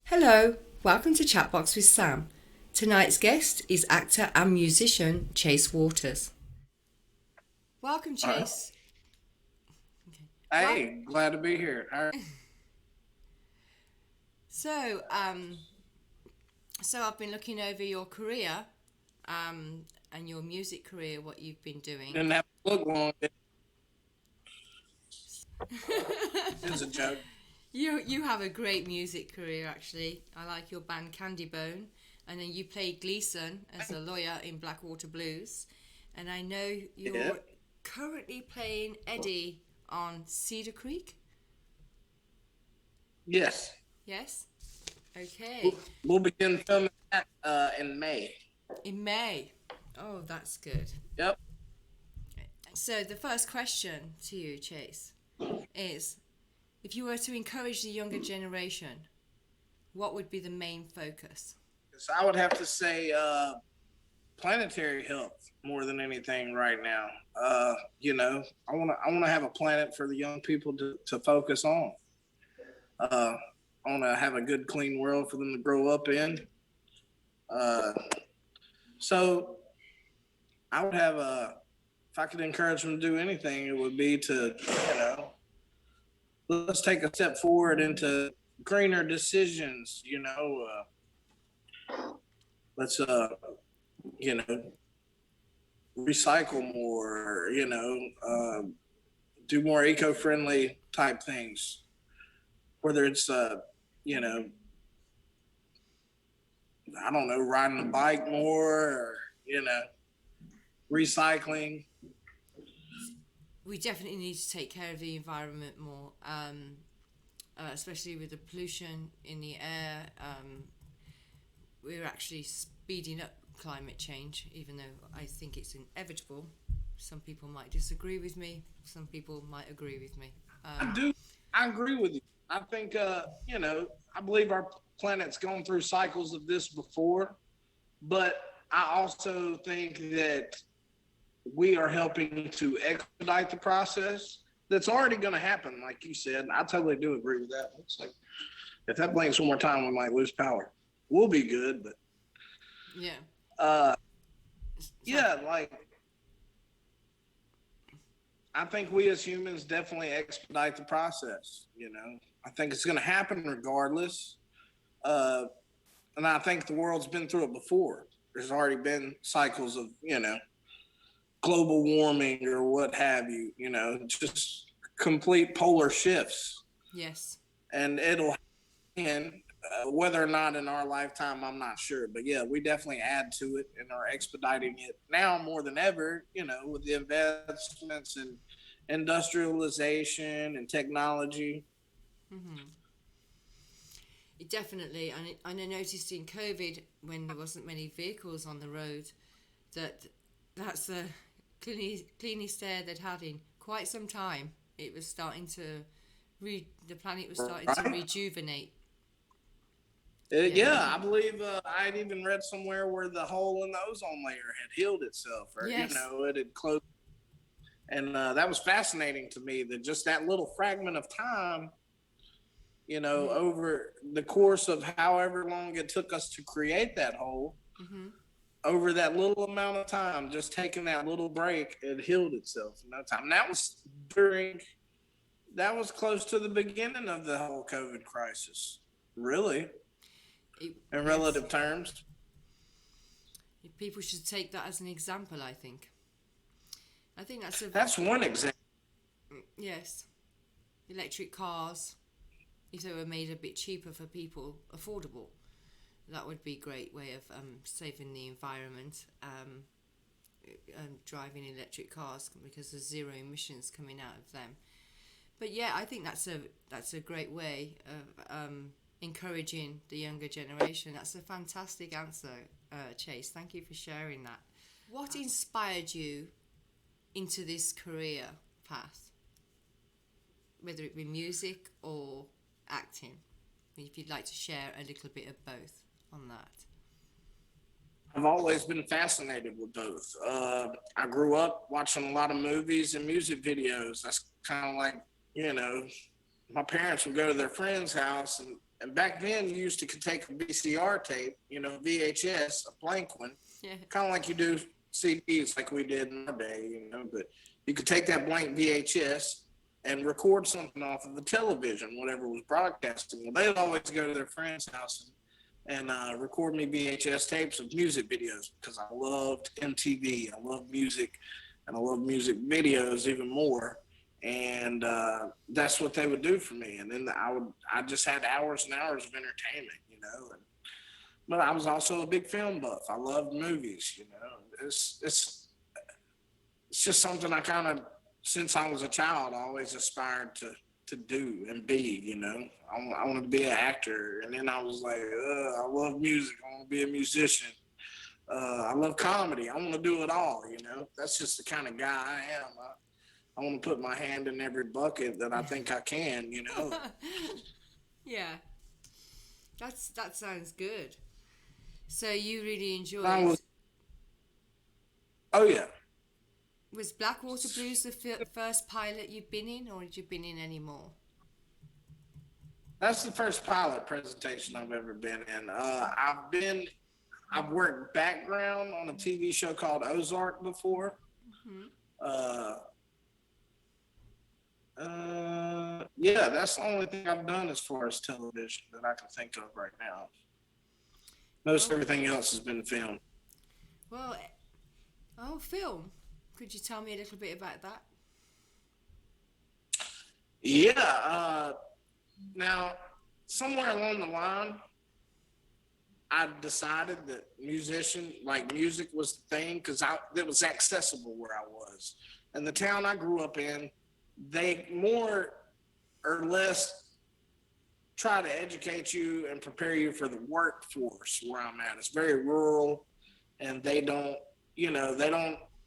Hello, welcome to Chatbox with Sam. Tonight's guest is actor and musician Chase Waters. Welcome, Chase. Okay. Hey, glad to be here. So, um, so I've been looking over your career, and your music career, what you've been doing. Didn't have to look long. It's a joke. You have a great music career, actually. I like your band Candy Bone, and then you played Gleason as a lawyer in Blackwater Blues, and I know you're Yeah. currently playing Eddie on Cedar Creek. Yes. Yes. We'll, Okay. we'll begin filming that in May. In May. Oh, that's good. Yep. So the first question to you, Chase, is if you were to encourage the younger generation, what would be the main focus? So I would have to say planetary health more than anything right now. I wanna have a planet for the young people to focus on. Uh, I wanna have a good, clean world for them to grow up in. Uh, so I would have a if I could encourage them to do anything, it would be to, let's take a step forward into greener decisions. Let's you know, recycle more. Do more eco-friendly type things. Whether it's you know, I don't know, riding a bike more, or recycling. We definitely need to take care of the environment more, especially with the pollution in the air. We're actually speeding up climate change, even though I think it's inevitable. Some people might disagree with me. Some people might agree with me. I do. I agree with you. I think I believe our planet's gone through cycles of this before, but I also think that we are helping to expedite the process that's already going to happen, like you said. I totally do agree with that. It's like if that blinks one more time, we might lose power. We'll be good, but Yeah. uh, So, yeah, like I think we as humans definitely expedite the process. I think it's going to happen regardless, uh, and I think the world's been through it before. There's already been cycles of global warming or what have you. Just complete polar shifts, yes. and it'll happen. Whether or not in our lifetime, I'm not sure. But yeah, we definitely add to it and are expediting it now more than ever, with the investments in industrialization and technology. Mm-hmm. It definitely, and I noticed in COVID when there wasn't many vehicles on the road, that that's the cleanest air they'd had in quite some time. It was starting to, the planet was starting to Right? rejuvenate. Yeah. Yeah, I believe I had even read somewhere where the hole in the ozone layer had healed itself, or Yes. it had closed, and that was fascinating to me. That just that little fragment of time, Mm-hmm. over the course of however long it took us to create that hole, Mm-hmm. over that little amount of time, just taking that little break, it healed itself in no time. And during that was close to the beginning of the whole COVID crisis, really, in Yes. relative terms. People should take that as an example. I think that's a That's one example. yes. Electric cars, if they were made a bit cheaper for people, affordable, that would be a great way of saving the environment. Driving electric cars because there's zero emissions coming out of them. But yeah, I think that's a great way of encouraging the younger generation. That's a fantastic answer, Chase. Thank you for sharing that. What inspired you into this career path, whether it be music or acting? If you'd like to share a little bit of both on that. I've always been fascinated with both. I grew up watching a lot of movies and music videos. That's kind of like, you know, my parents would go to their friend's house, and back then you used to take a VCR tape, VHS, a blank one, Yeah. kind of like you do CDs like we did in our day, but you could take that blank VHS and record something off of the television, whatever was broadcasting. Well, they'd always go to their friend's house and record me VHS tapes of music videos because I loved MTV. I love music, and I love music videos even more. And that's what they would do for me. And then I just had hours and hours of entertainment. But I was also a big film buff. I loved movies. It's just something I kind of, since I was a child, I always aspired to do and be. I wanted to be an actor, and then I was like, I love music. I want to be a musician. I love comedy. I want to do it all. That's just the kind of guy I am. I want to put my hand in every bucket that I think I can. Yeah. That sounds good. So you really I enjoyed. oh yeah, Was Blackwater Blues the first pilot you've been in, or had you been in any more? that's the first pilot presentation I've ever been in. I've worked background on a TV show called Ozark before. Hmm. Uh, yeah, that's the only thing I've done as far as television that I can think of right now. Most Oh, everything else has been filmed. well, film. Could you tell me a little bit about that? Yeah. Now, somewhere along the line, I decided that music was the thing because it was accessible where I was. And the town I grew up in, they more or less try to educate you and prepare you for the workforce where I'm at. It's very rural, and they don't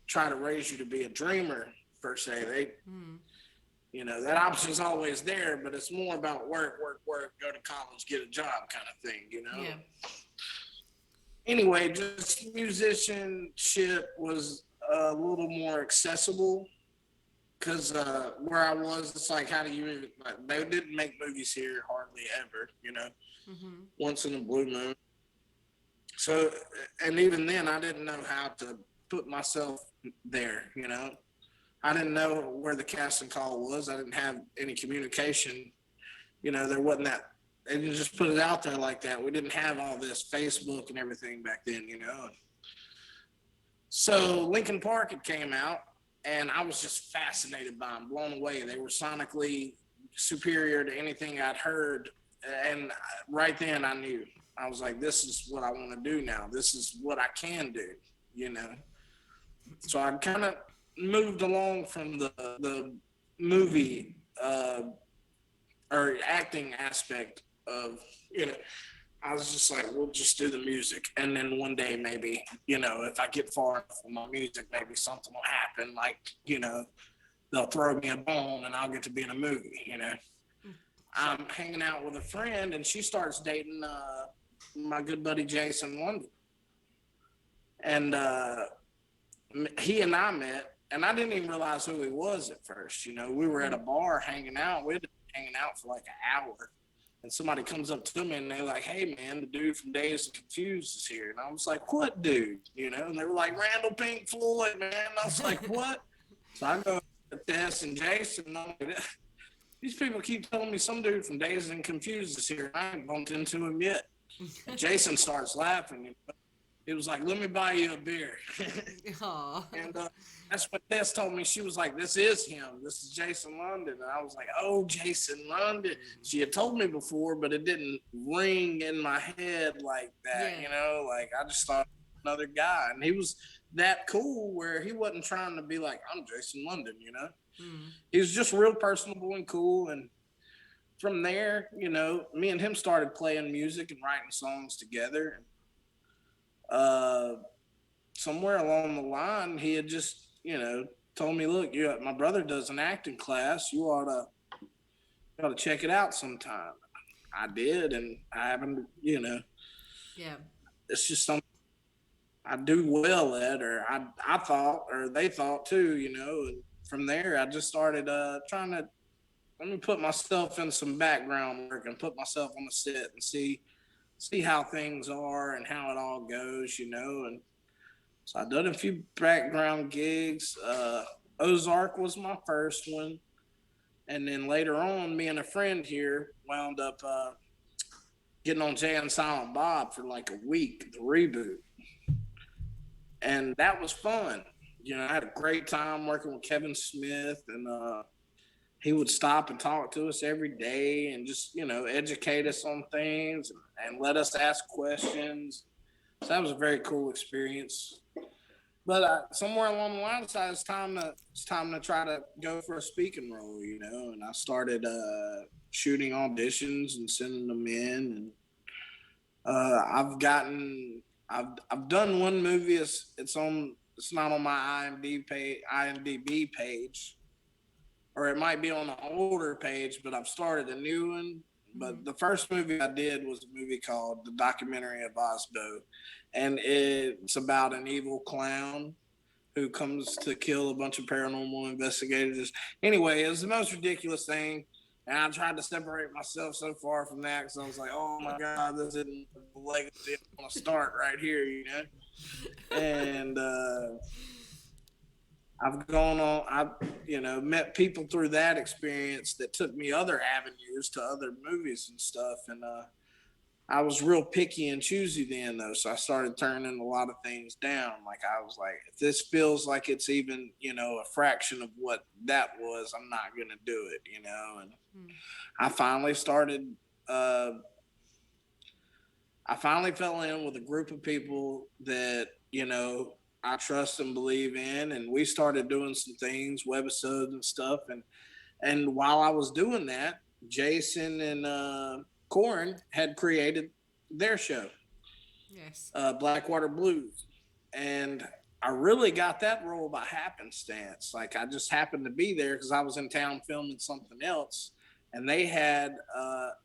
try to raise you to be a dreamer per se. Hmm. That option's always there, but it's more about work, work, work, go to college, get a job kind of thing. Yeah. Anyway, just musicianship was a little more accessible because where I was, it's like, how do you even, like, they didn't make movies here hardly ever, Hmm. once in a blue moon. So, and even then, I didn't know how to put myself there. I didn't know where the casting call was. I didn't have any communication. There wasn't that. They didn't just put it out there like that. We didn't have all this Facebook and everything back then. So Lincoln Park had came out, and I was just fascinated by them, blown away. They were sonically superior to anything I'd heard, and right then I knew. I was like, this is what I want to do now. This is what I can do. So I kind of moved along from the movie or acting aspect of I was just like, we'll just do the music, and then one day maybe if I get far enough with my music, maybe something will happen. Like they'll throw me a bone, and I'll get to be in a movie. I'm hanging out with a friend, and she starts dating my good buddy Jason London, and he and I met, and I didn't even realize who he was at first. We were at a bar hanging out. We'd been hanging out for like an hour, and somebody comes up to me and they're like, "Hey, man, the dude from Dazed and Confused is here." And I was like, "What dude?" And they were like, "Randall Pink Floyd, man." And I was like, "What?" So I go to Tess and Jason, and I'm like, these people keep telling me some dude from Dazed and Confused is here. I ain't bumped into him yet. And Jason starts laughing. He was like, "Let me buy you a beer." Aw. And that's what Tess told me. She was like, "This is him. This is Jason London." And I was like, "Oh, Jason London." She had told me before, but it didn't ring in my head like that, Yeah. Like I just thought another guy. And he was that cool where he wasn't trying to be like, "I'm Jason London." Mm. He was just real personable and cool. And from there, me and him started playing music and writing songs together. Uh, Somewhere along the line, he had just, told me, "Look, my brother does an acting class. You ought to check it out sometime." I did, and I haven't. Yeah. It's just something I do well at, or I thought, or they thought too, you know. And from there, I just started trying to let me put myself in some background work and put myself on the set and see how things are and how it all goes, you know. And so I done a few background gigs. Ozark was my first one, and then later on, me and a friend here wound up getting on Jay and Silent Bob for like a week, the reboot, and that was fun. You know, I had a great time working with Kevin Smith, and he would stop and talk to us every day, and just educate us on things and let us ask questions. So that was a very cool experience. But somewhere along the line, it's time to try to go for a speaking role, you know. And I started shooting auditions and sending them in, and I've done one movie. It's not on my IMDb page, or it might be on an older page, but I've started a new one. Mm-hmm. But the first movie I did was a movie called The Documentary of Osbo, and it's about an evil clown who comes to kill a bunch of paranormal investigators. Anyway, it was the most ridiculous thing. And I tried to separate myself so far from that because I was like, oh my God, this isn't the legacy I want to start right here, you know? And I've gone on, met people through that experience that took me other avenues to other movies and stuff. And I was real picky and choosy then, though. So I started turning a lot of things down. Like, I was like, if this feels like it's even, a fraction of what that was, I'm not going to do it, you know? And I finally started, I finally fell in with a group of people that, I trust and believe in. And we started doing some things, webisodes and stuff. And while I was doing that, Jason and Corin had created their show, Yes. Blackwater Blues. And I really got that role by happenstance. Like, I just happened to be there because I was in town filming something else, and they had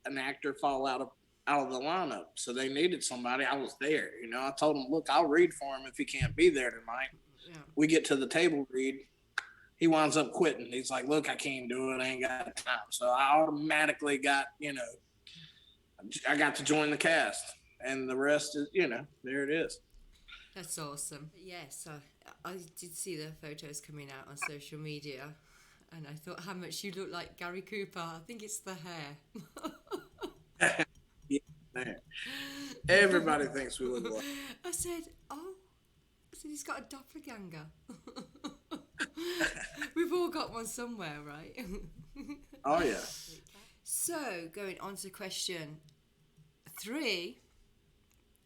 an actor fall out of the lineup, so they needed somebody. I was there. You know, I told them, look, I'll read for him if he can't be there tonight. Yeah. We get to the table read. He winds up quitting. He's like, look, I can't do it. I ain't got time. So I automatically got, I got to join the cast, and the rest is, there it is. That's awesome. Yes, I did see the photos coming out on social media, and I thought how much you look like Gary Cooper. I think it's the hair. Yeah, man. Everybody thinks we look alike. I said, he's got a doppelganger. We've all got one somewhere, right? Oh, yeah. So, going on to question 3,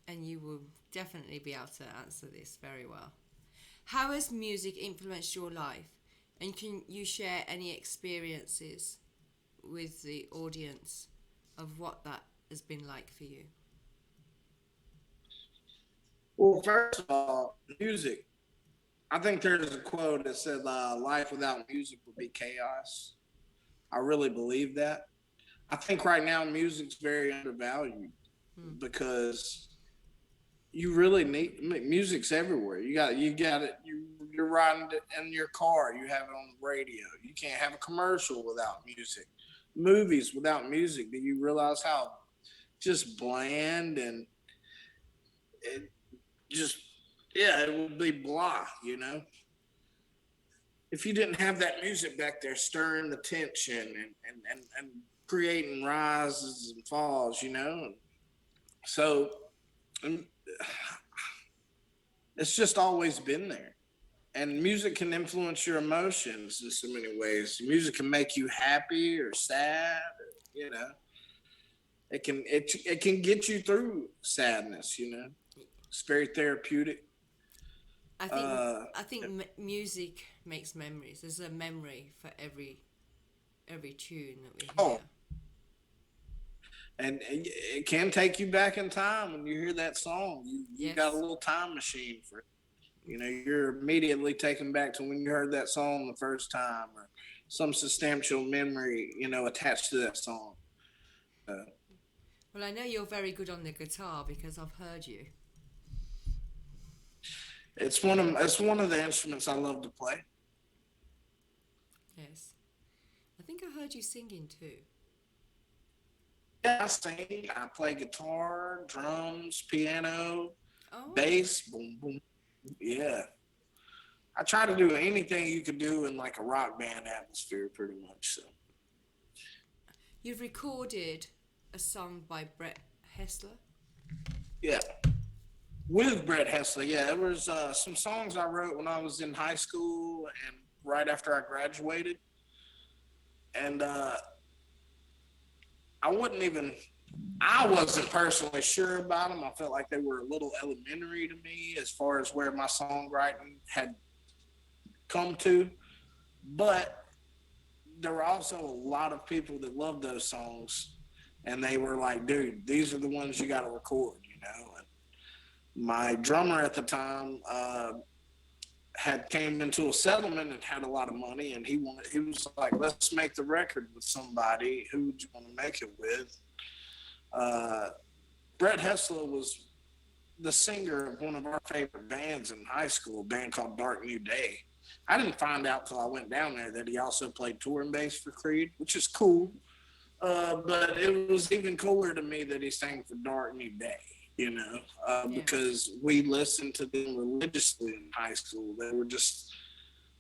and you will definitely be able to answer this very well. How has music influenced your life? And can you share any experiences with the audience of what that has been like for you? Well, first of all, music. I think there's a quote that said, life without music would be chaos. I really believe that. I think right now music's very undervalued because you really need music's everywhere. You got it. You're riding it in your car. You have it on the radio. You can't have a commercial without music. Movies without music. Do you realize how just bland and it just it would be blah, you know? If you didn't have that music back there stirring the tension and creating rises and falls, you know? So it's just always been there. And music can influence your emotions in so many ways. Music can make you happy or sad, or, it can get you through sadness, you know? It's very therapeutic. I think music makes memories. There's a memory for every tune that we hear. Oh, and it can take you back in time when you hear that song. You Yes. got a little time machine for it. You know, you're immediately taken back to when you heard that song the first time, or some substantial memory, attached to that song. Well, I know you're very good on the guitar because I've heard you. It's one of the instruments I love to play. Yes. I think I heard you singing too. Yeah, I sing. I play guitar, drums, piano, Oh, bass. Boom, boom. Yeah, I try to do anything you could do in like a rock band atmosphere, pretty much. So you've recorded a song by Brett Hessler. yeah, with Brett Hessler. Yeah, there was some songs I wrote when I was in high school and right after I graduated, and I wouldn't even. I wasn't personally sure about them. I felt like they were a little elementary to me as far as where my songwriting had come to. But there were also a lot of people that loved those songs, and they were like, "Dude, these are the ones you got to record," you know. And my drummer at the time had came into a settlement and had a lot of money, and he was like, "Let's make the record with somebody. Who would you want to make it with?" Uh, Brett Hessler was the singer of one of our favorite bands in high school, a band called Dark New Day. I didn't find out till I went down there that he also played touring bass for Creed, which is cool. But it was even cooler to me that he sang for Dark New Day, you know, Yeah. because we listened to them religiously in high school. They were just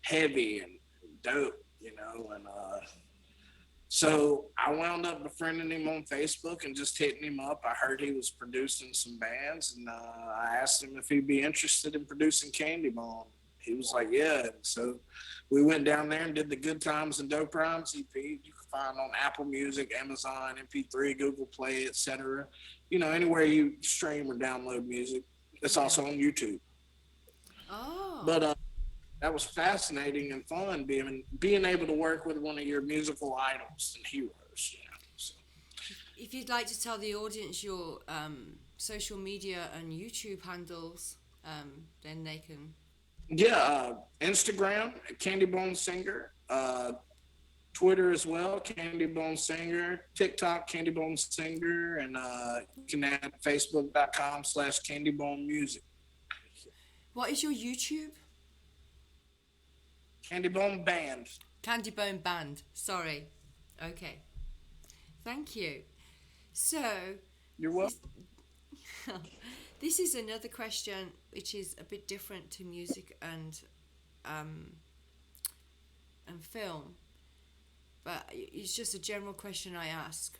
heavy and dope, you know, and so I wound up befriending him on Facebook and just hitting him up. I heard he was producing some bands, and I asked him if he'd be interested in producing Candy Bomb. He was like, "Yeah." And so we went down there and did the Good Times and Dope Rhymes EP. You can find on Apple Music, Amazon, MP3, Google Play, etc. You know, anywhere you stream or download music. It's Yeah. also on YouTube. Oh. But that was fascinating and fun being able to work with one of your musical idols and heroes. You know, so. If you'd like to tell the audience your social media and YouTube handles, then they can. Yeah, Instagram Candy Bone Singer, Twitter as well Candy Bone Singer, TikTok Candy Bone Singer, and you can add Facebook.com/Candy Bone Music. What is your YouTube? Candy Bone Band. Candy Bone Band. Sorry. Okay. Thank you. So, You're this, welcome. this is another question which is a bit different to music um, and film, but it's just a general question I ask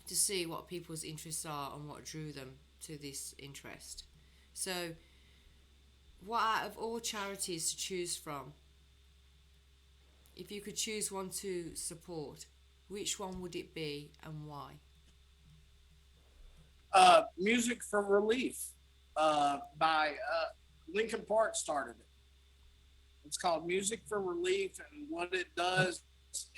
to see what people's interests are and what drew them to this interest. So, what out of all charities to choose from, if you could choose one to support, which one would it be and why? Music for Relief by Lincoln Park started it. It's called Music for Relief, and what it does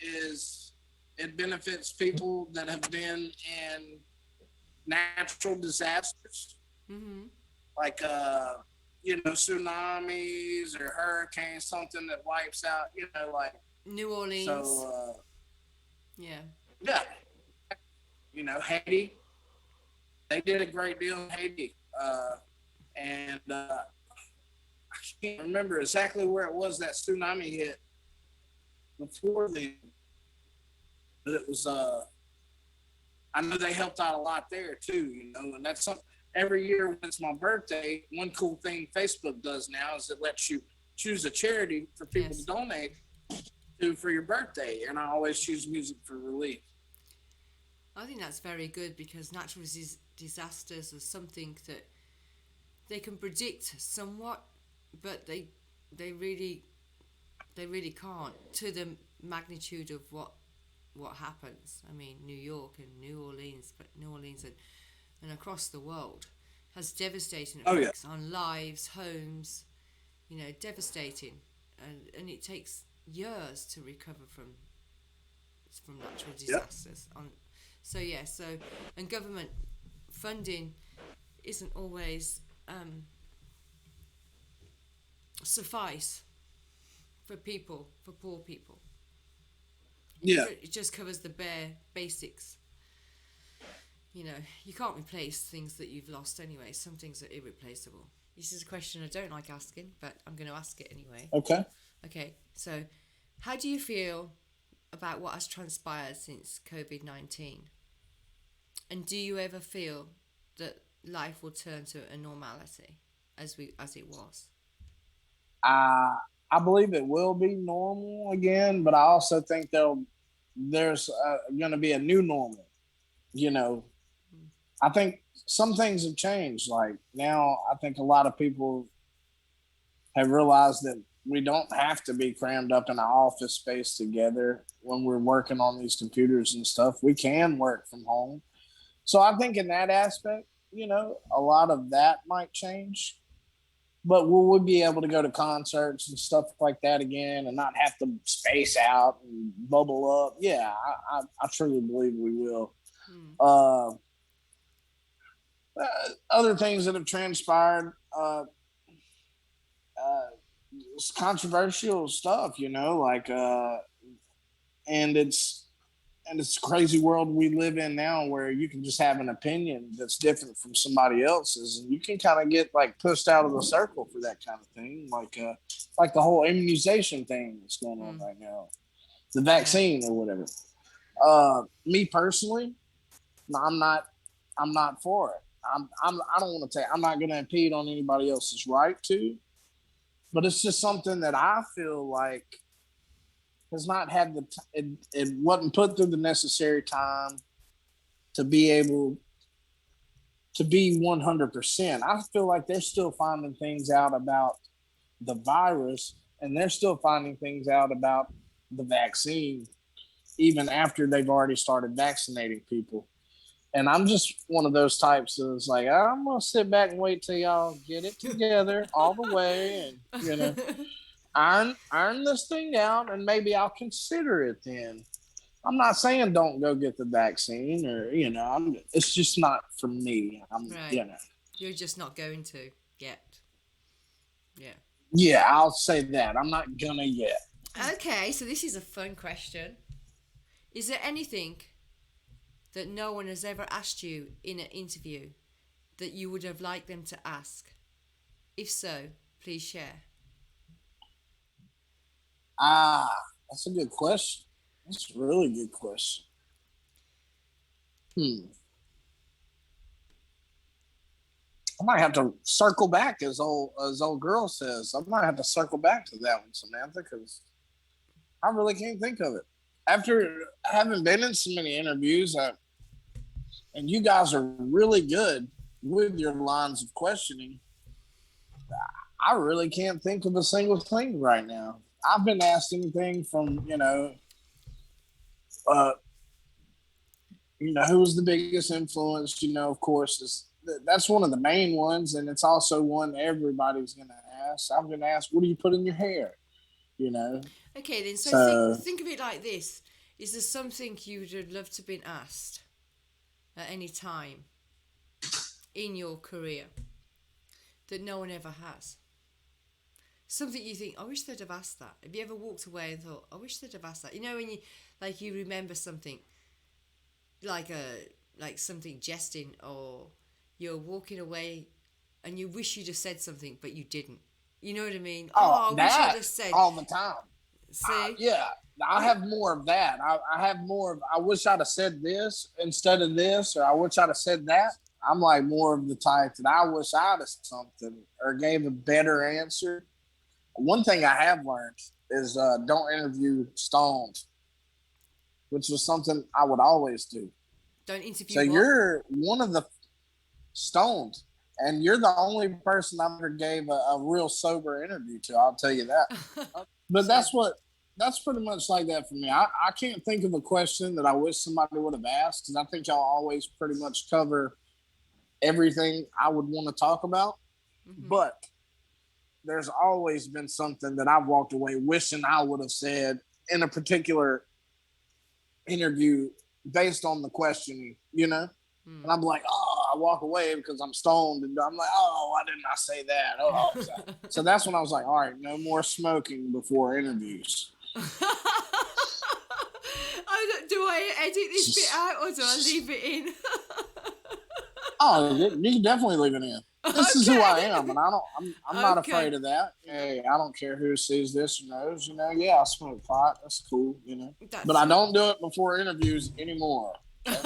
is it benefits people that have been in natural disasters, Mm-hmm. like tsunamis or hurricanes, something that wipes out, like New Orleans. so. Yeah. Yeah, Haiti. They did a great deal in Haiti, and I can't remember exactly where it was that tsunami hit before the. But it was. I know they helped out a lot there too, and that's something. Every year when it's my birthday, one cool thing Facebook does now is it lets you choose a charity for people to Yes. donate to for your birthday, and I always choose Music for Relief. I think that's very good because natural disasters are something that they can predict somewhat, but they really they really can't to the magnitude of what happens. I mean, New York and New Orleans and across the world has devastating Oh yeah, effects on lives, homes. Devastating, and it takes years to recover from natural yep, disasters. So and government funding isn't always suffice for poor people. yeah. It just covers the bare basics. You can't replace things that you've lost anyway. Some things are irreplaceable. This is a question I don't like asking, but I'm going to ask it anyway. Okay. Okay, so how do you feel about what has transpired since COVID-19? And do you ever feel that life will turn to a normality as it was? I believe it will be normal again, but I also think there's going to be a new normal. You know, I think some things have changed. Like now, I think a lot of people have realized that we don't have to be crammed up in an office space together when we're working on these computers and stuff. We can work from home. So I think in that aspect, a lot of that might change. But will we be able to go to concerts and stuff like that again and not have to space out and bubble up? Yeah, I truly believe we will. Uh, Other things that have transpired, it's controversial stuff, and it's a crazy world we live in now where you can just have an opinion that's different from somebody else's, and you can kind of get like pushed out of the circle for that kind of thing, like the whole immunization thing that's going on right now, the vaccine or whatever. Me personally, I'm not for it. I don't want to I'm not going to impede on anybody else's right to, but it's just something that I feel like has not had it wasn't put through the necessary time to be able to be 100%. I feel like they're still finding things out about the virus, and they're still finding things out about the vaccine even after they've already started vaccinating people. And I'm just one of those types that's like, I'm gonna sit back and wait till y'all get it together all the way, and iron this thing out, and maybe I'll consider it then. I'm not saying don't go get the vaccine, or it's just not for me. Right. You're just not going to yet. Yeah. Yeah, I'll say that. I'm not gonna yet. Okay, so this is a fun question. Is there anything that no one has ever asked you in an interview that you would have liked them to ask? If so, please share. That's a good question. That's a really good question. I might have to circle back, as old girl says. I might have to circle back to that one, Samantha, because I really can't think of it. After having been in so many interviews, and you guys are really good with your lines of questioning, I really can't think of a single thing right now. I've been asked anything from, who was the biggest influence, of course, that's one of the main ones. And it's also one everybody's going to ask. I'm going to ask, what do you put in your hair? Okay, then, so think of it like this. Is there something you would have loved to have been asked at any time in your career that no one ever has? Something you think, I wish they'd have asked that. Have you ever walked away and thought, I wish they'd have asked that? When you remember something like something jesting, or you're walking away and you wish you'd have said something but you didn't. You know what I mean? I wish I'd have said all the time. See? Yeah, I have more of that. I have more of, I wish I'd have said this instead of this, or I wish I'd have said that. I'm like more of the type that I wish I'd have something or gave a better answer. One thing I have learned is don't interview stoned, which was something I would always do. Don't interview. So you're one of the stoned, and you're the only person I ever gave a real sober interview to. I'll tell you that. But that's pretty much like that for me. I can't think of a question that I wish somebody would have asked, because I think y'all always pretty much cover everything I would want to talk about. Mm-hmm. But there's always been something that I've walked away wishing I would have said in a particular interview based on the questioning, And I'm like, I walk away because I'm stoned, and I'm like, why didn't I say that? So that's when I was like, all right, no more smoking before interviews. Do I edit this bit out, or do I leave it in? You can definitely leave it in. This is who I am, and I'm not Okay. afraid of that. Hey, I don't care who sees this or knows. Yeah, I smoke pot. That's cool. But That's I it. don't do it before interviews anymore. Okay?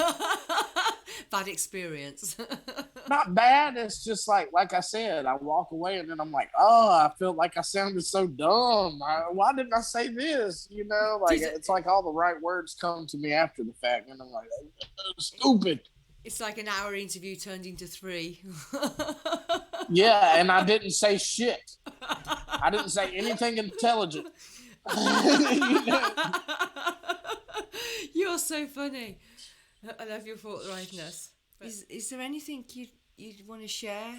Bad experience. Not bad. It's just like I said, I walk away and then I'm like, oh, I feel like I sounded so dumb. Why didn't I say this? Like Did it's like all the right words come to me after the fact, and I'm like, stupid. it's like an hour interview turned into 3. Yeah, and I didn't say shit. I didn't say anything intelligent. you know? You're so funny. I love your forthrightness. Is there anything you want to share?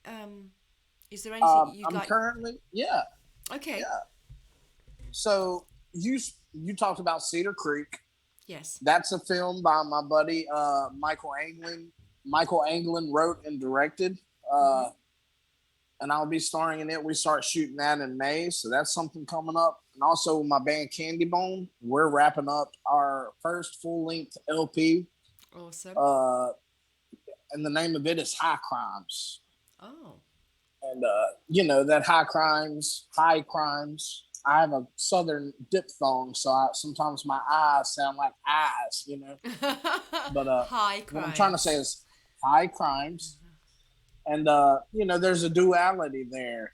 Um, is there anything you'd I'm like? currently, yeah, Okay. yeah. So you talked about Cedar Creek. Yes. That's a film by my buddy Michael Anglin. Michael Anglin wrote and directed, Mhm. and I'll be starring in it. We start shooting that in May, so that's something coming up. And also my band Candy Bone, we're wrapping up our first full length LP, Awesome. uh, and the name of it is High Crimes. Oh. And that high crimes. I have a southern diphthong, so sometimes my eyes sound like eyes. But High what I'm trying to say crimes. is high crimes, and there's a duality there.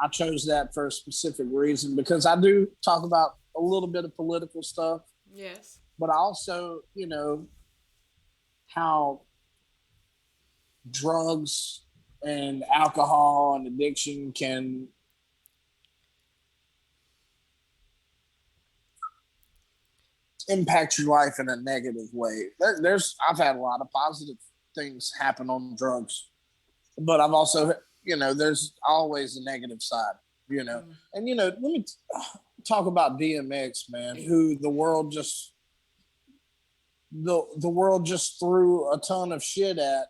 I chose that for a specific reason because I do talk about a little bit of political stuff, Yes. but also, how drugs and alcohol and addiction can impact your life in a negative way. I've had a lot of positive things happen on drugs, but I've also there's always a negative side. Mm. And let me talk about DMX, man, who the world just threw a ton of shit at,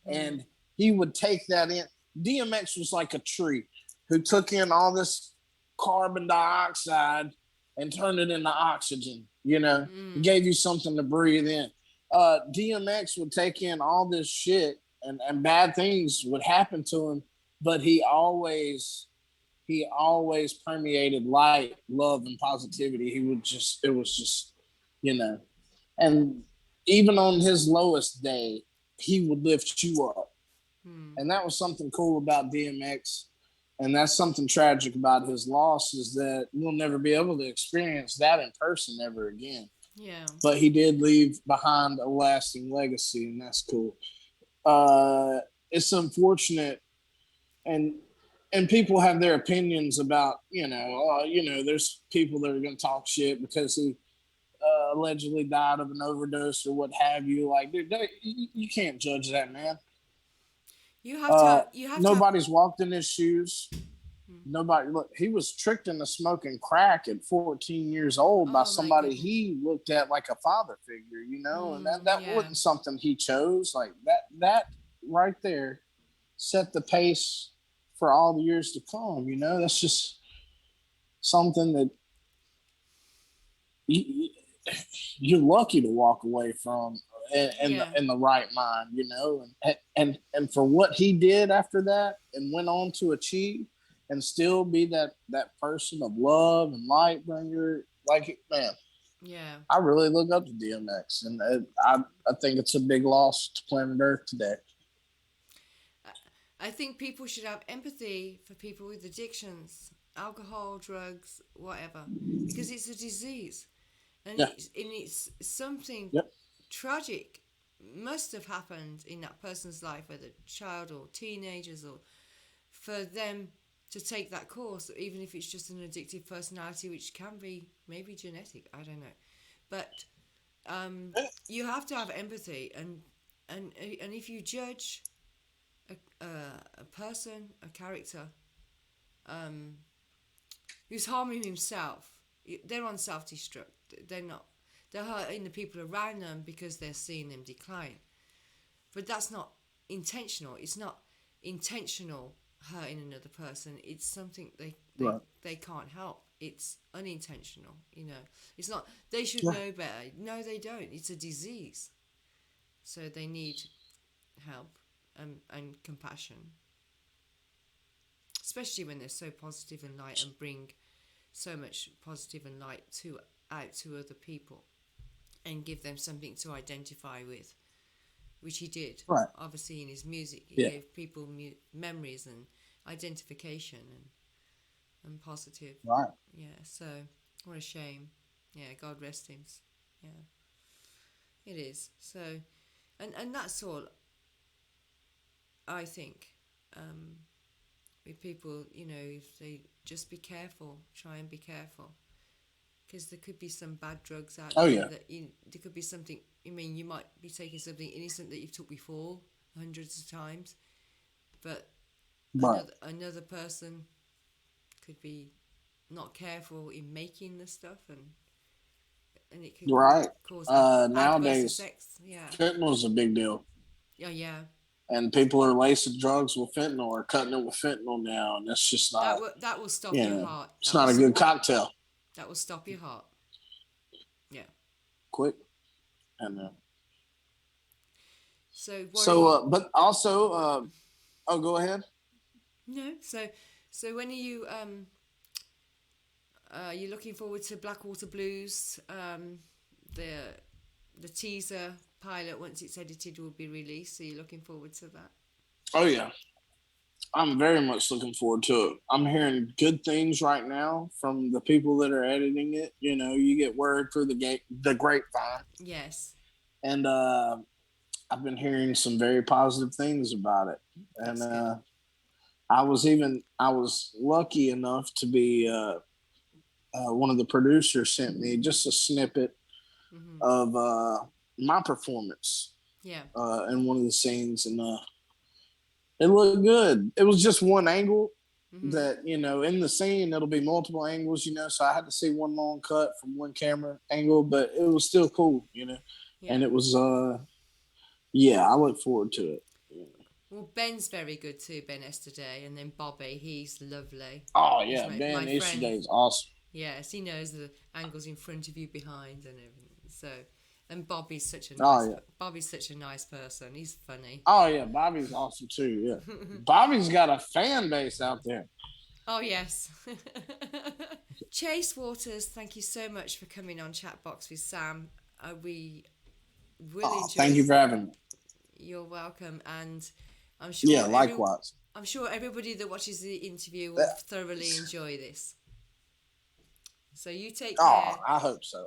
Mm. and he would take that in. DMX was like a tree who took in all this carbon dioxide and turned it into oxygen. Mm. Gave you something to breathe in. DMX would take in all this shit, and bad things would happen to him, but he always permeated light, love, and positivity. It was just, you know, and even on his lowest day, he would lift you up. Mm. And that was something cool about DMX. And that's something tragic about his loss is that we'll never be able to experience that in person ever again. Yeah. But he did leave behind a lasting legacy, and that's cool. It's unfortunate, and people have their opinions about there's people that are going to talk shit because he allegedly died of an overdose or what have you. Like, dude, you can't judge that, man. You have to have. You have to have. Nobody's walked in his shoes. Mm. Nobody look. He was tricked into smoking crack at 14 years old by Oh my somebody goodness. he looked at like a father figure, and that Yeah. wasn't something he chose. Like that right there set the pace for all the years to come. That's just something that you, you're lucky to walk away from Yeah. in the right mind. And for what he did after that and went on to achieve and still be that person of love and light bringer, like, man, Yeah. I really look up to DMX, and I think it's a big loss to planet Earth today. I think people should have empathy for people with addictions, alcohol, drugs, whatever, because it's a disease, and Yeah. it's something Yep. tragic must have happened in that person's life, whether child or teenagers, or for them to take that course, even if it's just an addictive personality, which can be maybe genetic. I don't know, but you have to have empathy, and if you judge a person, a character, um, who's harming himself, they're on self-destruct. They're not. They're hurting the people around them because they're seeing them decline. But that's not intentional. It's not intentional hurting another person. It's something Right. they can't help. It's unintentional. It's not. They should Right. know better. No, they don't. It's a disease. So they need help. and compassion, especially when they're so positive and light and bring so much positive and light out to other people and give them something to identify with, which he did. Right. Obviously, in his music, he gave people memories and identification and positive. Right. Yeah. So what a shame. Yeah. God rest him. Yeah. It is. So, and that's all. I think. With people, if they just be careful, try and be careful, because there could be some bad drugs out there. Yeah. There could be something. I mean, you might be taking something innocent that you've took before hundreds of times, but Right. another person could be not careful in making the stuff, and it could cause adverse Nowadays, effects. Yeah. fentanyl's a big deal. Yeah. And people are lacing drugs with fentanyl or cutting it with fentanyl now, and that's just not. That will stop your heart. It's not a good cocktail. That will stop your heart. Yeah. Quick, and but also, go ahead. No, so when are you you're looking forward to Blackwater Blues? The teaser pilot, once it's edited, will be released. So you're looking forward to that? Oh yeah, I'm very much looking forward to it. I'm hearing good things right now from the people that are editing it. You get word through the grapevine. Yes. And I've been hearing some very positive things about it. That's and good. I was lucky enough to be one of the producers sent me just a snippet of my performance. Yeah. In one of the scenes, and it looked good. It was just one angle that, in the scene, it'll be multiple angles, so I had to see one long cut from one camera angle, but it was still cool, Yeah. And it was, I look forward to it. Well, Ben's very good too, Ben Yesterday, and then Bobby, he's lovely. Oh, yeah, Ben Yesterday is awesome. Yes, he knows the angles in front of you, behind, and everything. So, and Bobby's such a nice person. He's funny. Oh yeah, Bobby's awesome too. Yeah, Bobby's got a fan base out there. Oh yes. Chase Waters, thank you so much for coming on Chatbox with Sam. We really enjoy. Thank you for having me. You're welcome, and I'm sure. Yeah, likewise. I'm sure everybody that watches the interview will thoroughly enjoy this. So you take care. I hope so.